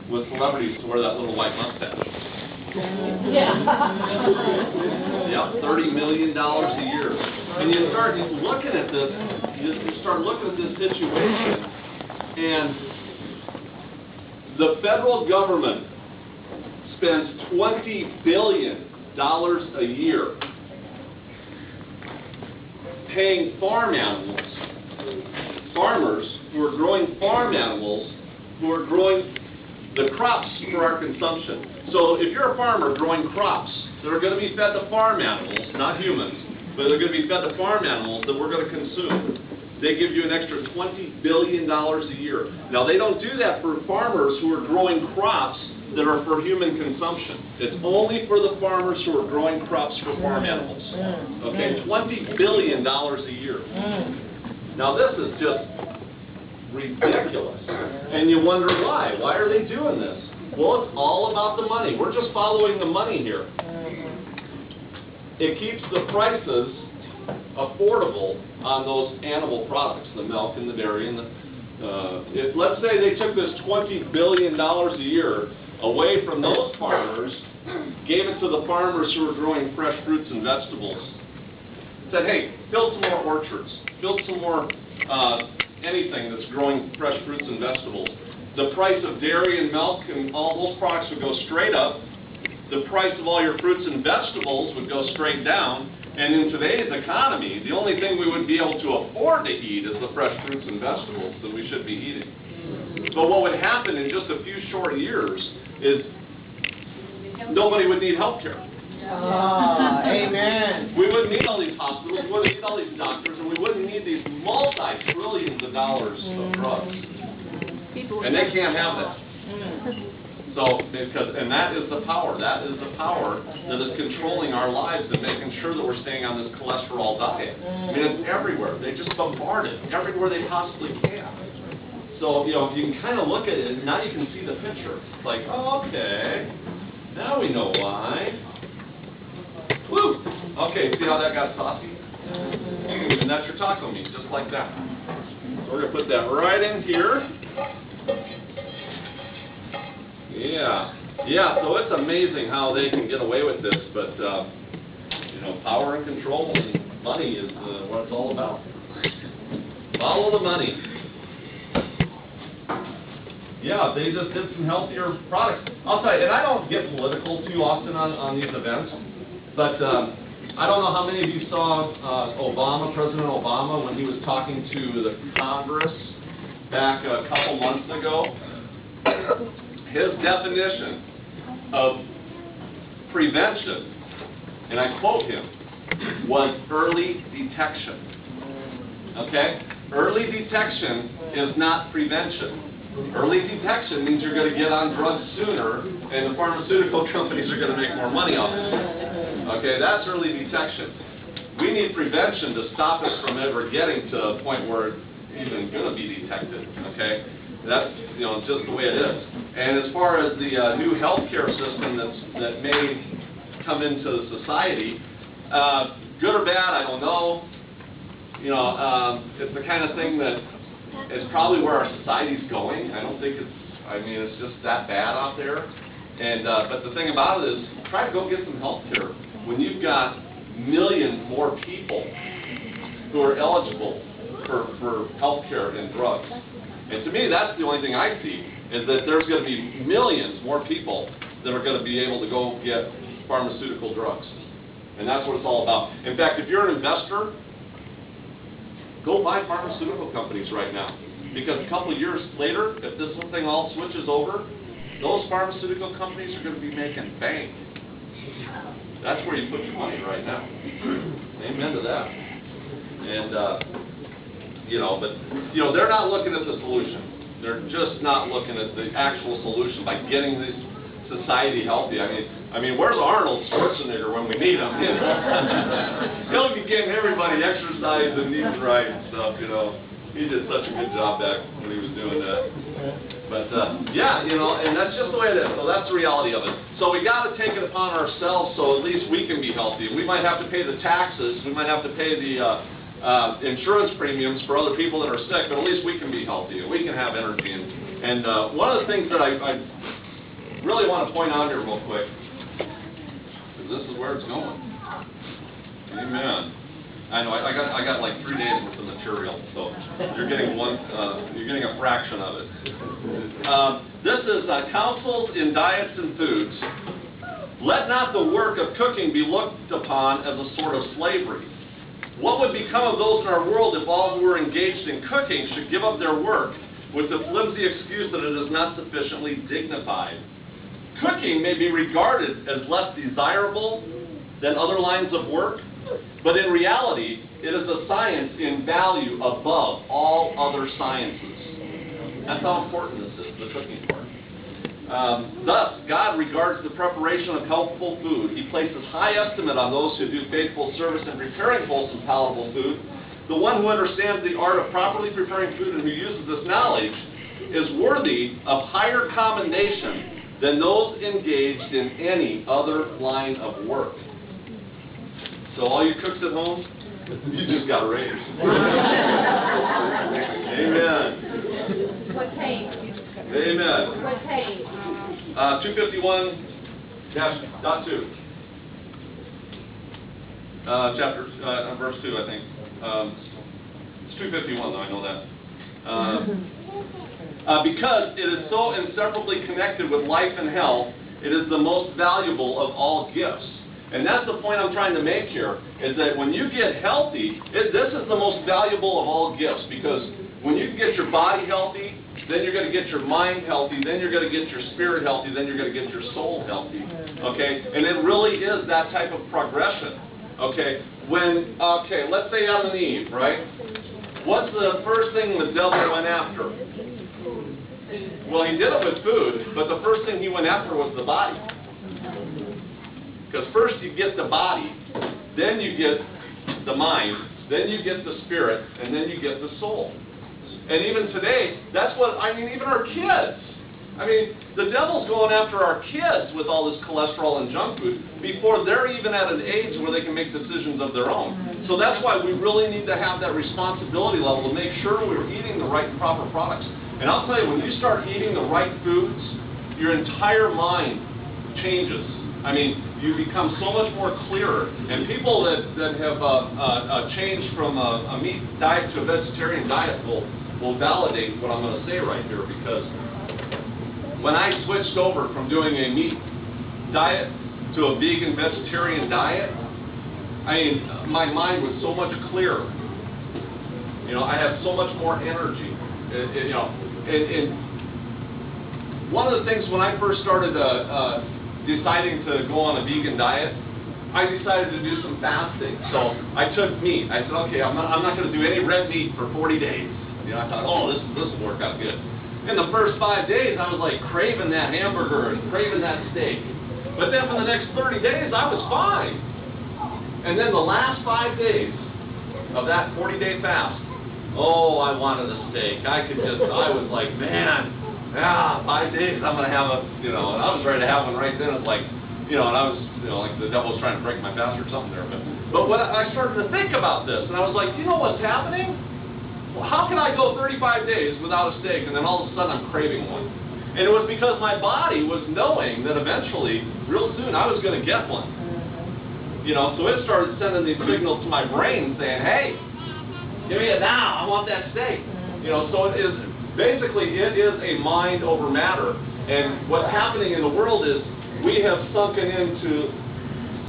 with celebrities to wear that little white mustache. Yeah. Yep, $30 million a year. And you start looking at this, you start looking at this situation, and the federal government spends $20 billion a year paying farm animals, farmers who are growing farm animals, who are growing the crops for our consumption. So if you're a farmer growing crops that are going to be fed to farm animals, not humans, but they're going to be fed to farm animals that we're going to consume, they give you an extra $20 billion a year. Now, they don't do that for farmers who are growing crops that are for human consumption. It's only for the farmers who are growing crops for farm animals. Okay, $20 billion a year. Now, this is just ridiculous. And you wonder why. Why are they doing this? Well, it's all about the money. We're just following the money here. It keeps the prices affordable on those animal products, the milk and the dairy. And let's say they took this $20 billion a year away from those farmers, gave it to the farmers who are growing fresh fruits and vegetables, said, hey, build some more orchards, build some more anything that's growing fresh fruits and vegetables. The price of dairy and milk and all those products would go straight up. The price of all your fruits and vegetables would go straight down. And in today's economy, the only thing we would be able to afford to eat is the fresh fruits and vegetables that we should be eating. But what would happen in just a few short years is nobody would need health care. Amen. We wouldn't need all these hospitals, we wouldn't need all these doctors, and we wouldn't need these multi-trillions of dollars of drugs. And they can't have that. So, and that is the power. That is the power that is controlling our lives and making sure that we're staying on this cholesterol diet. I mean, it's everywhere. They just bombard it everywhere they possibly can. So, you know, you can kind of look at it, and now you can see the picture. It's like, oh, okay, now we know why. Woo! Okay, see how that got saucy? And that's your taco meat, just like that. So we're going to put that right in here. Yeah, so it's amazing how they can get away with this, but, you know, power and control and money is what it's all about. Follow the money. Yeah, they just did some healthier products. I'll tell you, and I don't get political too often on these events, but I don't know how many of you saw President Obama, when he was talking to the Congress back a couple months ago. His definition of prevention, and I quote him, was early detection. Okay? Early detection is not prevention. Early detection means you're going to get on drugs sooner, and the pharmaceutical companies are going to make more money off it. Okay, that's early detection. We need prevention to stop it from ever getting to a point where it's even going to be detected. Okay? That's, you know, just the way it is. And as far as the new healthcare system that may come into society, good or bad, I don't know. You know, it's the kind of thing that is probably where our society's going. I don't think it's just that bad out there. And but the thing about it is, try to go get some healthcare when you've got millions more people who are eligible for healthcare and drugs. And to me, that's the only thing I see, is that there's going to be millions more people that are going to be able to go get pharmaceutical drugs. And that's what it's all about. In fact, if you're an investor, go buy pharmaceutical companies right now. Because a couple of years later, if this whole thing all switches over, those pharmaceutical companies are going to be making bank. That's where you put your money right now. Amen to that. And, you know, but, you know, they're not looking at the solution. They're just not looking at the actual solution by getting this society healthy. I mean, where's Arnold Schwarzenegger when we need him? You know? He'll be getting everybody exercise and eating right and stuff, you know. He did such a good job back when he was doing that. But, yeah, you know, and that's just the way it is. So that's the reality of it. So we got to take it upon ourselves so at least we can be healthy. We might have to pay the taxes. We might have to pay the insurance premiums for other people that are sick, but at least we can be healthy and we can have energy. And one of the things that I really want to point out here real quick, because this is where it's going. Amen. I know, I got like 3 days worth of material, so you're getting you're getting a fraction of it. This is counsels in diets and foods. Let not the work of cooking be looked upon as a sort of slavery. What would become of those in our world if all who are engaged in cooking should give up their work with the flimsy excuse that it is not sufficiently dignified? Cooking may be regarded as less desirable than other lines of work, but in reality, it is a science in value above all other sciences. That's how important this is, the cooking part. Thus, God regards the preparation of healthful food. He places high estimate on those who do faithful service in preparing wholesome, palatable food. The one who understands the art of properly preparing food and who uses this knowledge is worthy of higher commendation than those engaged in any other line of work. So all you cooks at home, you just got raised. Amen. What page? Amen. What page? 251-.2. Chapter, verse 2, I think. It's 251, though, I know that. Because it is so inseparably connected with life and health, it is the most valuable of all gifts. And that's the point I'm trying to make here, is that when you get healthy, this is the most valuable of all gifts, because when you get your body healthy, then you're going to get your mind healthy, then you're going to get your spirit healthy, then you're going to get your soul healthy, okay? And it really is that type of progression, okay? Let's say Adam and Eve, right? What's the first thing the devil went after? Well, he did it with food, but the first thing he went after was the body. Because first you get the body, then you get the mind, then you get the spirit, and then you get the soul. And even today, that's what, even our kids. The devil's going after our kids with all this cholesterol and junk food before they're even at an age where they can make decisions of their own. So that's why we really need to have that responsibility level to make sure we're eating the right and proper products. And I'll tell you, when you start eating the right foods, your entire mind changes. You become so much more clearer. And people that have changed from a meat diet to a vegetarian diet will validate what I'm going to say right here, because when I switched over from doing a meat diet to a vegan vegetarian diet, my mind was so much clearer. I had so much more energy. And one of the things when I first started deciding to go on a vegan diet, I decided to do some fasting. So I took meat. I said, okay, I'm not going to do any red meat for 40 days. I thought, oh, this will work out good. In the first 5 days, I was like craving that hamburger and craving that steak. But then for the next 30 days, I was fine. And then the last 5 days of that 40-day fast, oh, I wanted a steak. I was like, man, 5 days, I'm going to have and I was ready to have one right then. It's like, and I was, like the devil was trying to break my fast or something there. But when I started to think about this, and I was like, you know what's happening? Well, how can I go 35 days without a steak, and then all of a sudden I'm craving one? And it was because my body was knowing that eventually, real soon, I was going to get one. So it started sending these signals to my brain saying, hey, give me it now, I want that steak. So it is a mind over matter. And what's happening in the world is we have sunken into